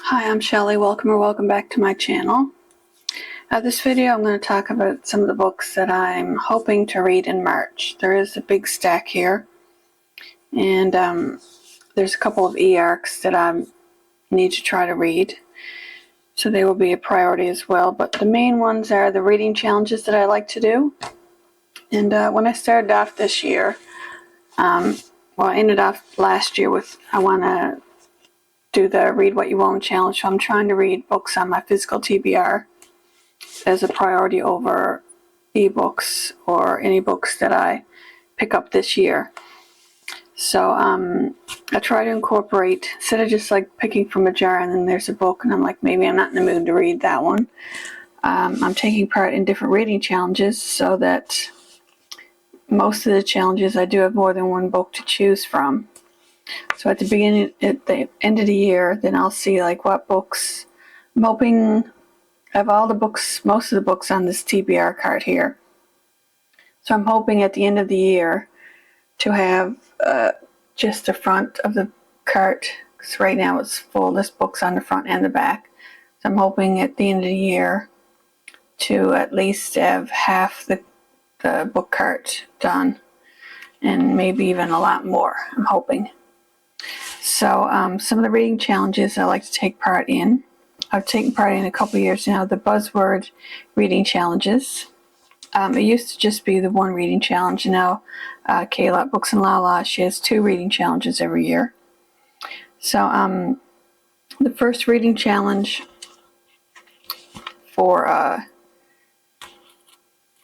Hi, I'm Shelley. Welcome or welcome back to my channel. This video I'm going to talk about some of the books that I'm hoping to read in March. There is a big stack here, and there's a couple of e-arcs that I need to try to read, so they will be a priority as well. But the main ones are the reading challenges that I like to do. And when I started off this year, I ended off last year with I want to do the Read What You Won't challenge. So I'm trying to read books on my physical TBR as a priority over ebooks or any books that I pick up this year. So I try to incorporate, instead of just like picking from a jar and then there's a book and I'm like, maybe I'm not in the mood to read that one. I'm taking part in different reading challenges so that most of the challenges I do have more than one book to choose from. So at the end of the year, then I'll see like what books. I'm hoping I have all the books, most of the books on this TBR card here. So I'm hoping at the end of the year to have just the front of the cart, because right now it's full. This book's on the front and the back. So I'm hoping at the end of the year to at least have half the book cart done, and maybe even a lot more, I'm hoping. So some of the reading challenges I like to take part in. I've taken part in a couple years now, the Buzzword reading challenges. It used to just be the one reading challenge. Now Kayla Books and Lala, she has 2 reading challenges every year. So the first reading challenge for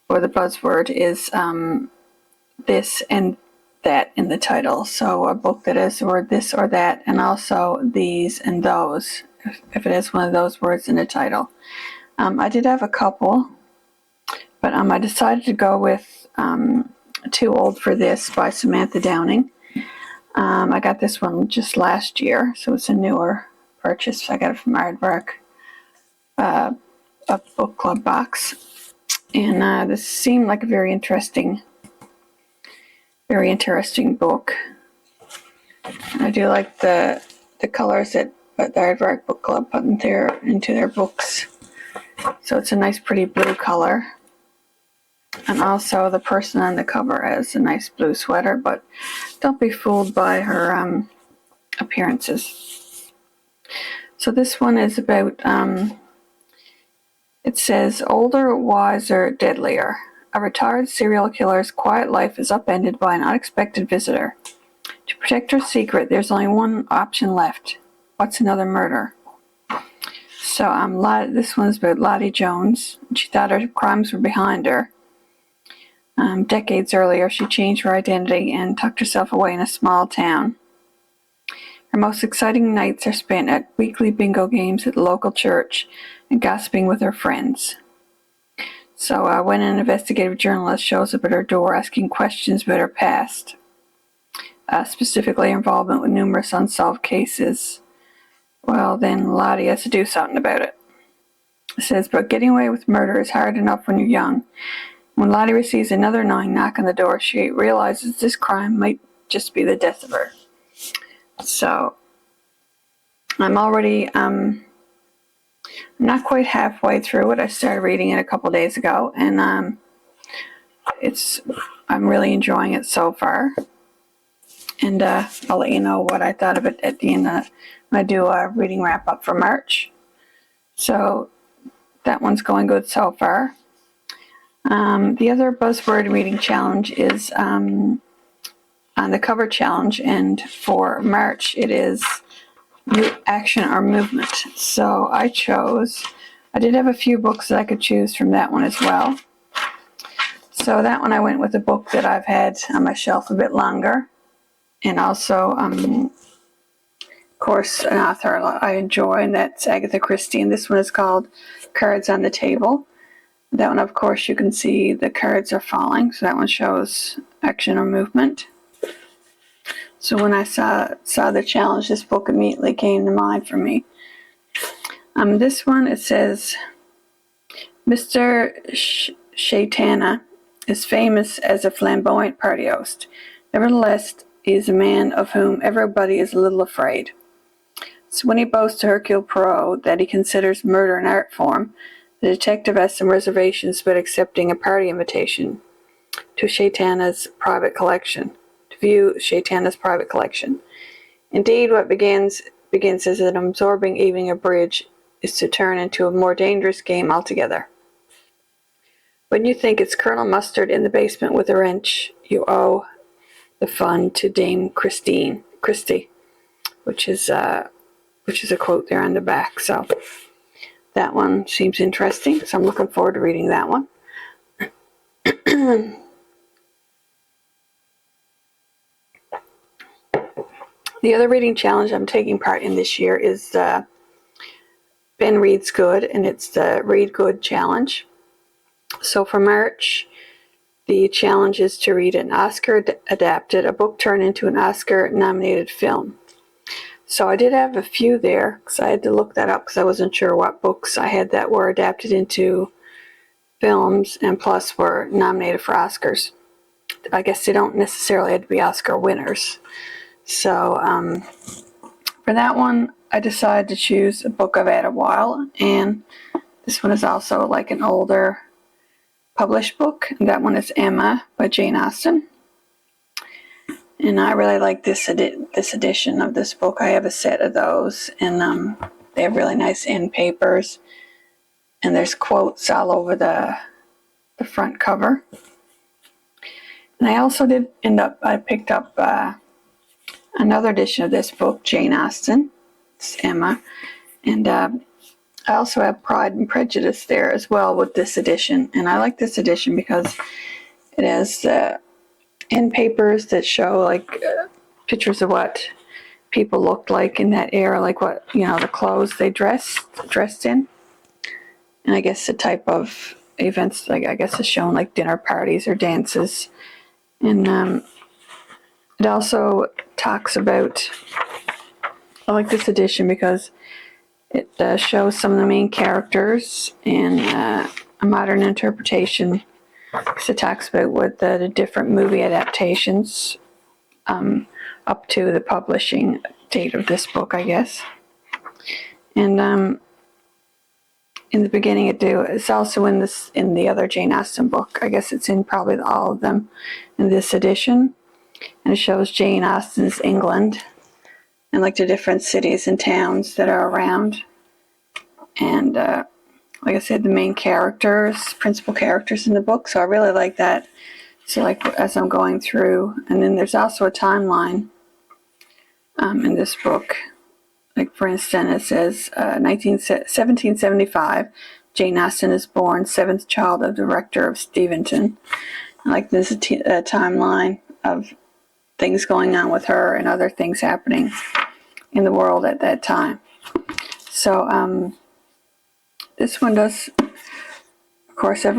the Buzzword is this and that in the title. So a book that has the word this or that, and also these and those, if it has one of those words in the title. I did have a couple, but I decided to go with Too Old for This by Samantha Downing. I got this one just last year, so it's a newer purchase. I got it from Aardvark, a book club box. And this seemed like a very interesting book. I do like the colors that the Aardvark Book Club put into their books. So it's a nice pretty blue color. And also the person on the cover has a nice blue sweater, but don't be fooled by her appearances. So this one is about, it says, older, wiser, deadlier. A retired serial killer's quiet life is upended by an unexpected visitor. To protect her secret, there's only one option left. What's another murder? So this one's about Lottie Jones. She thought her crimes were behind her. Decades earlier, she changed her identity and tucked herself away in a small town. Her most exciting nights are spent at weekly bingo games at the local church and gossiping with her friends. So when an investigative journalist shows up at her door asking questions about her past, specifically her involvement with numerous unsolved cases, well, then Lottie has to do something about it. It says, but getting away with murder is hard enough when you're young. When Lottie receives another gnawing knock on the door, she realizes this crime might just be the death of her. So I'm already not quite halfway through it. I started reading it a couple days ago, and I'm really enjoying it so far. And I'll let you know what I thought of it at the end when I do a reading wrap up for March. So that one's going good so far. The other Buzzword reading challenge is on the cover challenge, and for March it is action or movement. So I did have a few books that I could choose from that one as well. So that one I went with a book that I've had on my shelf a bit longer, and also of course an author I enjoy, and that's Agatha Christie, and this one is called Cards on the Table. That one, of course, you can see the cards are falling, so that one shows action or movement. So when I saw the challenge, this book immediately came to mind for me. This one, it says, Mr. Shaitana is famous as a flamboyant party host. Nevertheless, he is a man of whom everybody is a little afraid. So when he boasts to Hercule Poirot that he considers murder an art form, the detective has some reservations about accepting a party invitation to Chaitana's private collection, to view Chaitana's private collection. Indeed, what begins as an absorbing evening of bridge is to turn into a more dangerous game altogether. When you think it's Colonel Mustard in the basement with a wrench, you owe the fun to Dame Christie, which is a quote there on the back. So that one seems interesting. So I'm looking forward to reading that one. The other reading challenge I'm taking part in this year is Ben Reads Good, and it's the Read Good Challenge. So for March, the challenge is to read an Oscar-adapted, a book turned into an Oscar-nominated film. So I did have a few there, because I had to look that up because I wasn't sure what books I had that were adapted into films and plus were nominated for Oscars. I guess they don't necessarily have to be Oscar winners. So for that one, I decided to choose a book I've had a while, and this one is also like an older published book, and that one is Emma by Jane Austen. And I really like this edition of this book. I have a set of those, and they have really nice end papers, and there's quotes all over the front cover. And I also I picked up another edition of this book, Jane Austen. It's Emma. And I also have Pride and Prejudice there as well with this edition. And I like this edition because it has end papers that show like pictures of what people looked like in that era, like what, the clothes they dressed in. And I guess the type of events, like I guess is shown like dinner parties or dances. And it also talks about, I like this edition because it shows some of the main characters and a modern interpretation. So it talks about what the different movie adaptations up to the publishing date of this book, I guess. And in the beginning it's also in the other Jane Austen book. I guess it's in probably all of them in this edition. And it shows Jane Austen's England and like the different cities and towns that are around. And like I said, the main principal characters in the book. So I really like that. So like as I'm going through, and then there's also a timeline in this book. Like for instance, it says 1775, Jane Austen is born, seventh child of the rector of Steventon. Like there's a timeline of things going on with her and other things happening in the world at that time. So this one does, of course, I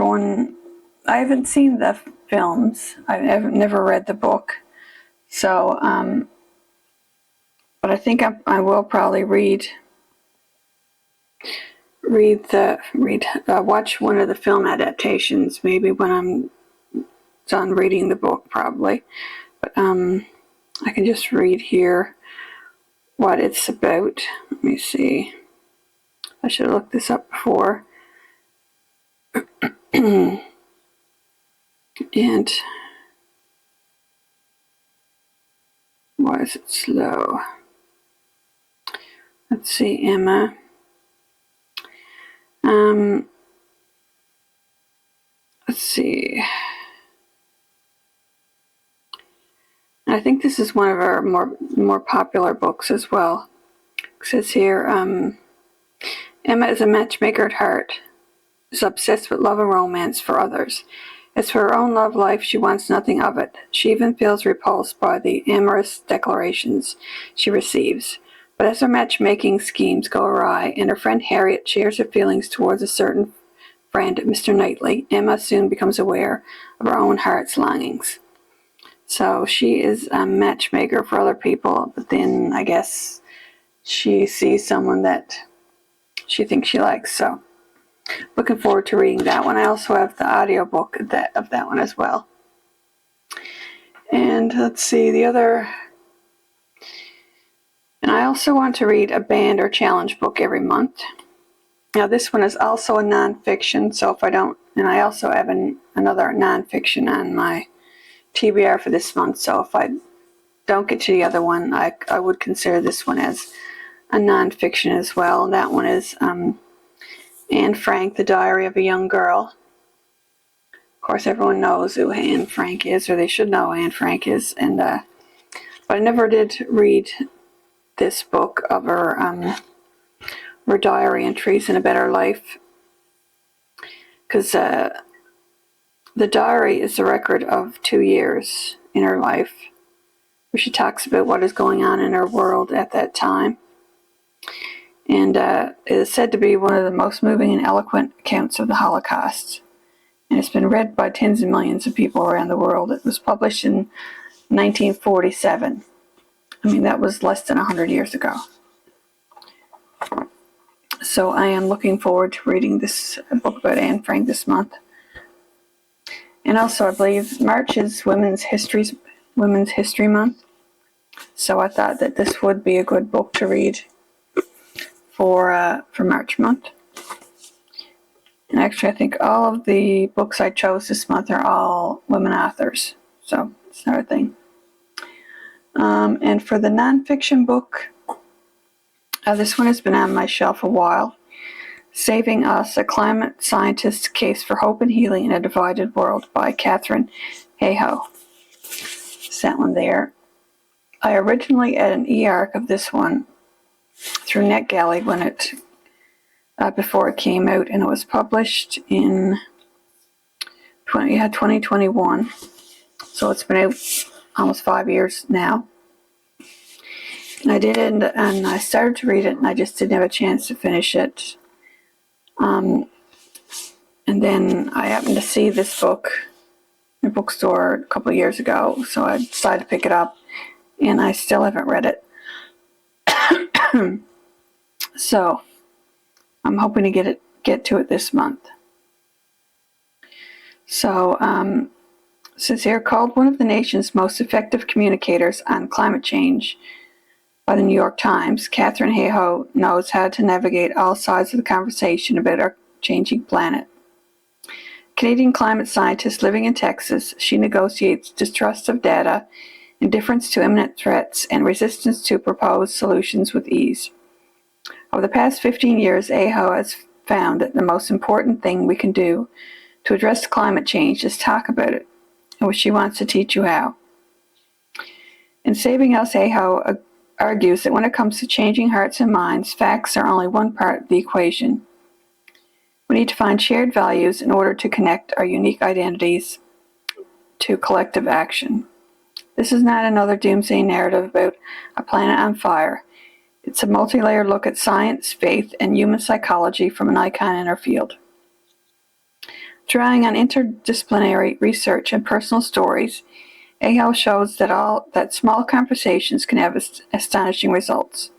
haven't seen the films. I've never read the book. So, but I think I will probably watch one of the film adaptations, maybe when I'm done reading the book, probably. But I can just read here what it's about. Let me see. I should have looked this up before. And why is it slow? Let's see, Emma. Let's see. I think this is one of our more popular books as well. It says here, Emma is a matchmaker at heart, is obsessed with love and romance for others. As for her own love life, she wants nothing of it. She even feels repulsed by the amorous declarations she receives. But as her matchmaking schemes go awry, and her friend Harriet shares her feelings towards a certain friend, Mr. Knightley, Emma soon becomes aware of her own heart's longings. So she is a matchmaker for other people, but then I guess she sees someone that she thinks she likes. So looking forward to reading that one. I also have the audiobook of that one as well. And let's see, the other And I also want to read a banned or challenge book every month. Now this one is also a nonfiction, so if I don't, and I also have another nonfiction on my TBR for this month, so if I don't get to the other one, I would consider this one as a nonfiction as well. And that one is Anne Frank, The Diary of a Young Girl. Of course, everyone knows who Anne Frank is, or they should know who Anne Frank is, and but I never did read this book of her diary entries in A Better Life, because the diary is a record of 2 years in her life, where she talks about what is going on in her world at that time. And it is said to be one of the most moving and eloquent accounts of the Holocaust. And it's been read by tens of millions of people around the world. It was published in 1947. I mean, that was less than 100 years ago. So I am looking forward to reading this book about Anne Frank this month. And also, I believe March is Women's History Month. So I thought that this would be a good book to read for March month. And actually, I think all of the books I chose this month are all women authors. So it's another thing. And for the nonfiction book, this one has been on my shelf a while. Saving Us, A Climate Scientist's Case for Hope and Healing in a Divided World by Katharine Hayhoe. It's that one there. I originally had an e-arc of this one through NetGalley when before it came out, and it was published in 2021. So it's been out almost 5 years now. And I did it, and I started to read it, and I just didn't have a chance to finish it. And then I happened to see this book in a bookstore a couple of years ago, so I decided to pick it up, and I still haven't read it. So I'm hoping to get to it this month. So since they're called one of the nation's most effective communicators on climate change by the New York Times, Katharine Hayhoe knows how to navigate all sides of the conversation about our changing planet. Canadian climate scientist living in Texas, she negotiates distrust of data, indifference to imminent threats, and resistance to proposed solutions with ease. Over the past 15 years, Hayhoe has found that the most important thing we can do to address climate change is talk about it, and she wants to teach you how. In Saving Us, Hayhoe argues that when it comes to changing hearts and minds, facts are only one part of the equation. We need to find shared values in order to connect our unique identities to collective action. This is not another doomsday narrative about a planet on fire. It's a multi-layered look at science, faith, and human psychology from an icon in our field. Drawing on interdisciplinary research and personal stories, Hayhoe shows that small conversations can have astonishing results.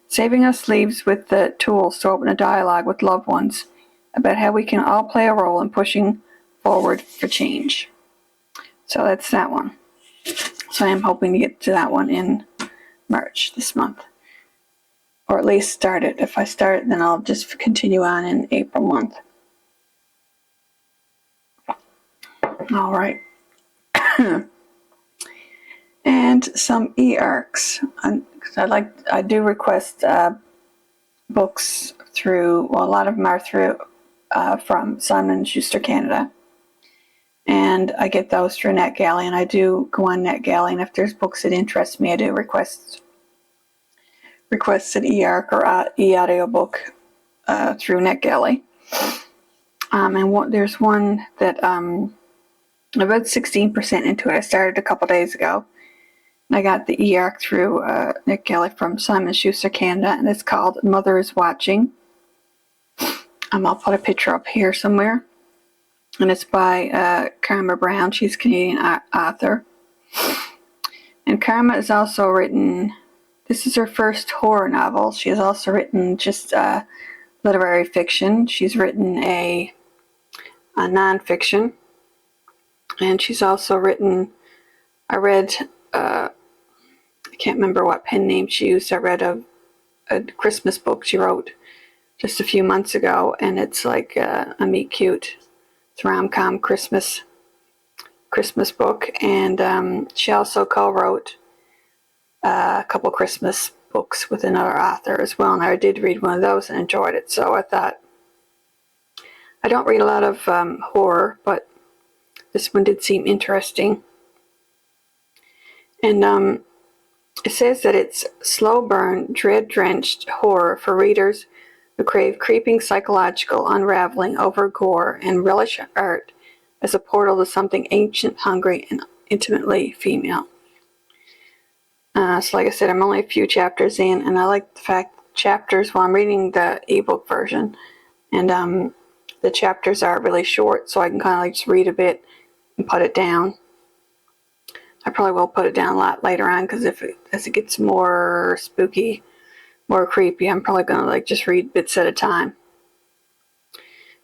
Saving Us leaves with the tools to open a dialogue with loved ones about how we can all play a role in pushing forward for change. So that's that one. So I am hoping to get to that one in March this month. Or at least start it. If I start it, then I'll just continue on in April month. All right. And some e-arcs. I do request books through, well, a lot of them are through from Simon & Schuster Canada. And I get those through NetGalley, and I do go on NetGalley, and if there's books that interest me, I do request an e-arc or e-audiobook through NetGalley. And there's one that about 16% into it. I started a couple days ago. I got the e-arc through NetGalley from Simon & Schuster Canada, and it's called Mother is Watching. I'll put a picture up here somewhere. And it's by Karma Brown. She's a Canadian author. And Karma has also written, this is her first horror novel. She has also written just literary fiction. She's written a nonfiction. And she's also written, I can't can't remember what pen name she used. I read a Christmas book she wrote just a few months ago, and it's like a meet cute. It's a rom-com Christmas book, and she also co-wrote a couple Christmas books with another author as well, and I did read one of those and enjoyed it. So I thought, I don't read a lot of horror, but this one did seem interesting. And it says that it's slow burn, dread-drenched horror for readers who crave creeping psychological unraveling over gore and relish art as a portal to something ancient, hungry, and intimately female. So like I said, I'm only a few chapters in, and I like the fact chapters, well, I'm reading the ebook version, and the chapters are really short, so I can kind of like just read a bit and put it down. I probably will put it down a lot later on, because as it gets more spooky, more creepy, I'm probably going to like just read bits at a time.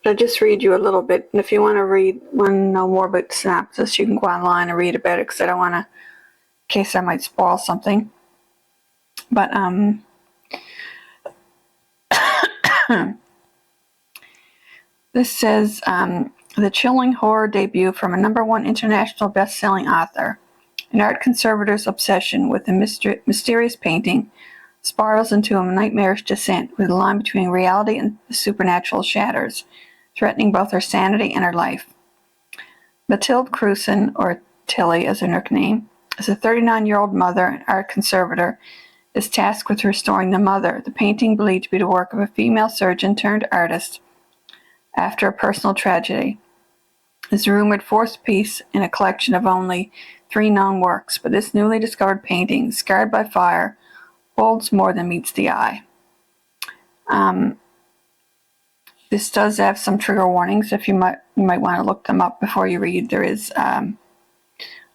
But I'll just read you a little bit, and if you want to know more about the synopsis, you can go online and read about it, because I don't want to, in case I might spoil something. But this says, the chilling horror debut from a #1 international best-selling author. An art conservator's obsession with a mysterious painting spirals into a nightmarish descent, where the line between reality and the supernatural shatters, threatening both her sanity and her life. Mathilde Crewson, or Tilly as her nickname, is a 39-year-old mother and art conservator, is tasked with restoring The Mother, the painting believed to be the work of a female surgeon turned artist, after a personal tragedy. It's a rumored fourth piece in a collection of only 3 known works, but this newly discovered painting, scarred by fire, holds more than meets the eye. This does have some trigger warnings. If you might want to look them up before you read. There is, I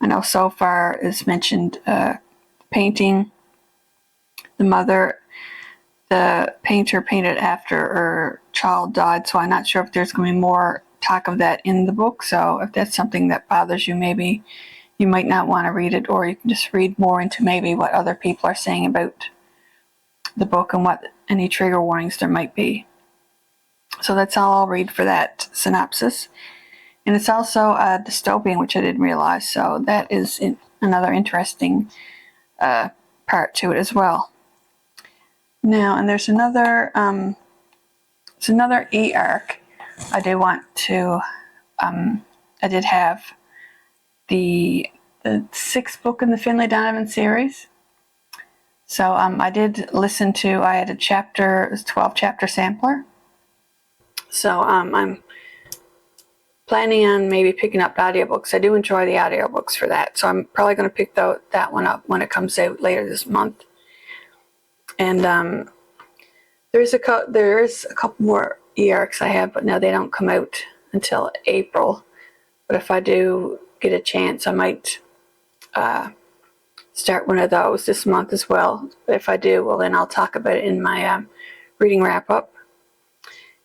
know so far is mentioned painting. The mother, the painter painted after her child died, so I'm not sure if there's going to be more talk of that in the book. So if that's something that bothers you, maybe you might not want to read it, or you can just read more into maybe what other people are saying about the book and what any trigger warnings there might be. So that's all I'll read for that synopsis. And it's also a dystopian, which I didn't realize, so that is another interesting part to it as well. Now, and there's another e-arc I did want to, I did have the 6th book in the Finlay Donovan series. So I did listen to, I had a 12 chapter sampler. So I'm planning on maybe picking up the audiobooks. I do enjoy the audiobooks for that. So I'm probably going to pick that one up when it comes out later this month. And there is a couple more e-arcs I have, but no, they don't come out until April. But if I do get a chance, I might start one of those this month as well. But if I do, well, then I'll talk about it in my reading wrap-up.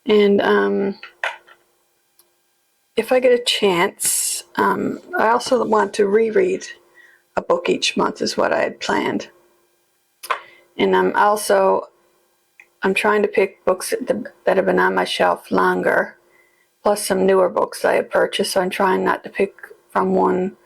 And if I get a chance, I also want to reread a book each month is what I had planned. And I'm trying to pick books that have been on my shelf longer, plus some newer books I have purchased. So I'm trying not to pick from one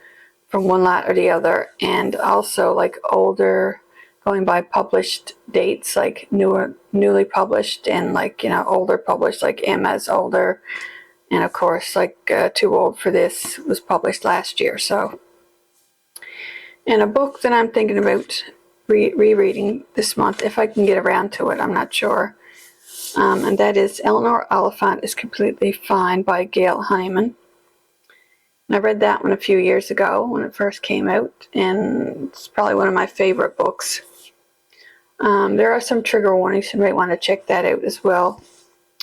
lot or the other, and also like older, going by published dates, like newly published, and like, older published, like Emma's older, and of course like Too Old for This was published last year. So, and a book that I'm thinking about rereading this month, if I can get around to it, I'm not sure, and that is Eleanor Oliphant is Completely Fine by Gail Honeyman. I read that one a few years ago when it first came out, and it's probably one of my favorite books. There are some trigger warnings, you might want to check that out as well.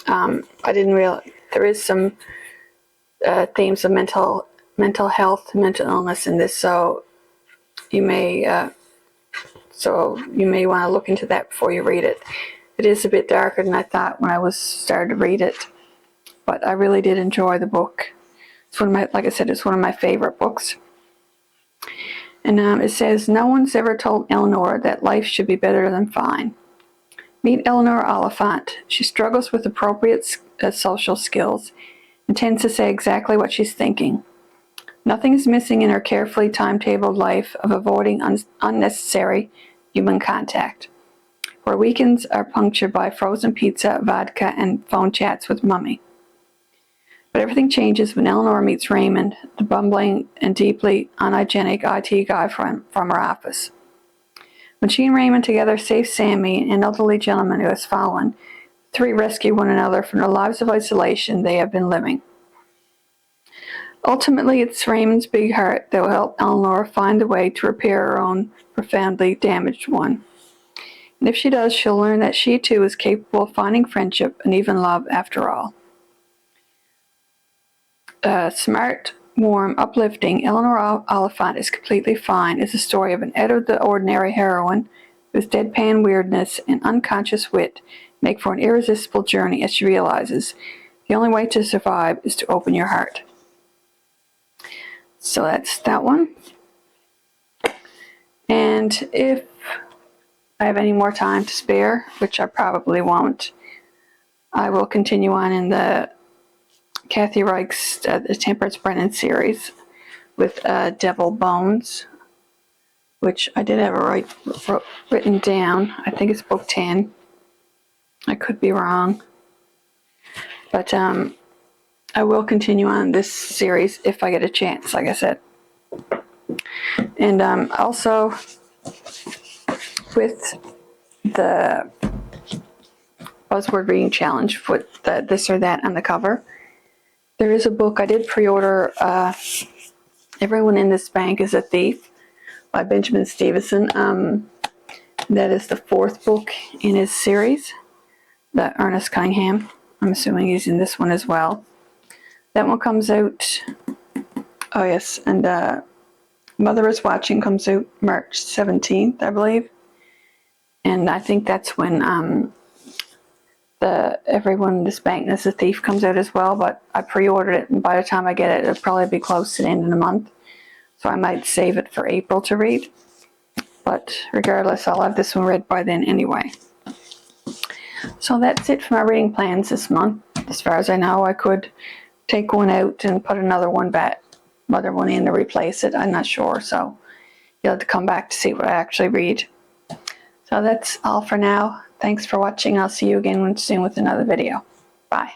I didn't realize there is some themes of mental health, mental illness in this, so you may want to look into that before you read it. It is a bit darker than I thought when I started to read it, but I really did enjoy the book. It's like I said, it's one of my favorite books. And it says, no one's ever told Eleanor that life should be better than fine. Meet Eleanor Oliphant. She struggles with appropriate social skills and tends to say exactly what she's thinking. Nothing is missing in her carefully timetabled life of avoiding unnecessary human contact. Her weekends are punctured by frozen pizza, vodka, and phone chats with Mummy. But everything changes when Eleanor meets Raymond, the bumbling and deeply unhygienic IT guy from her office. When she and Raymond together save Sammy, an elderly gentleman who has fallen, the three rescue one another from the lives of isolation they have been living. Ultimately, it's Raymond's big heart that will help Eleanor find a way to repair her own profoundly damaged one. And if she does, she'll learn that she too is capable of finding friendship and even love after all. Smart, warm, uplifting, Eleanor Oliphant is Completely Fine is the story of an out-of-the-ordinary heroine whose deadpan weirdness and unconscious wit make for an irresistible journey as she realizes the only way to survive is to open your heart. So that's that one. And if I have any more time to spare, which I probably won't, I will continue on in the Kathy Reich's the Temperance Brennan series with Devil Bones, which I did have written down. I think it's book 10. I could be wrong. But I will continue on this series if I get a chance, like I said. And also with the Buzzword Reading Challenge with the this or that on the cover, there is a book I did pre-order, Everyone in This Bank is a Thief by Benjamin Stevenson. That is the fourth book in his series, the Ernest Cunningham. I'm assuming he's in this one as well. That one comes out, oh yes, and Mother is Watching comes out March 17th, I believe. And I think that's when the Everyone in This Bank is a Thief comes out as well, but I pre-ordered it, and by the time I get it, it'll probably be close to the end of the month. So I might save it for April to read. But regardless, I'll have this one read by then anyway. So that's it for my reading plans this month. As far as I know, I could take one out and put another one in to replace it. I'm not sure, so you'll have to come back to see what I actually read. So that's all for now. Thanks for watching. I'll see you again soon with another video. Bye.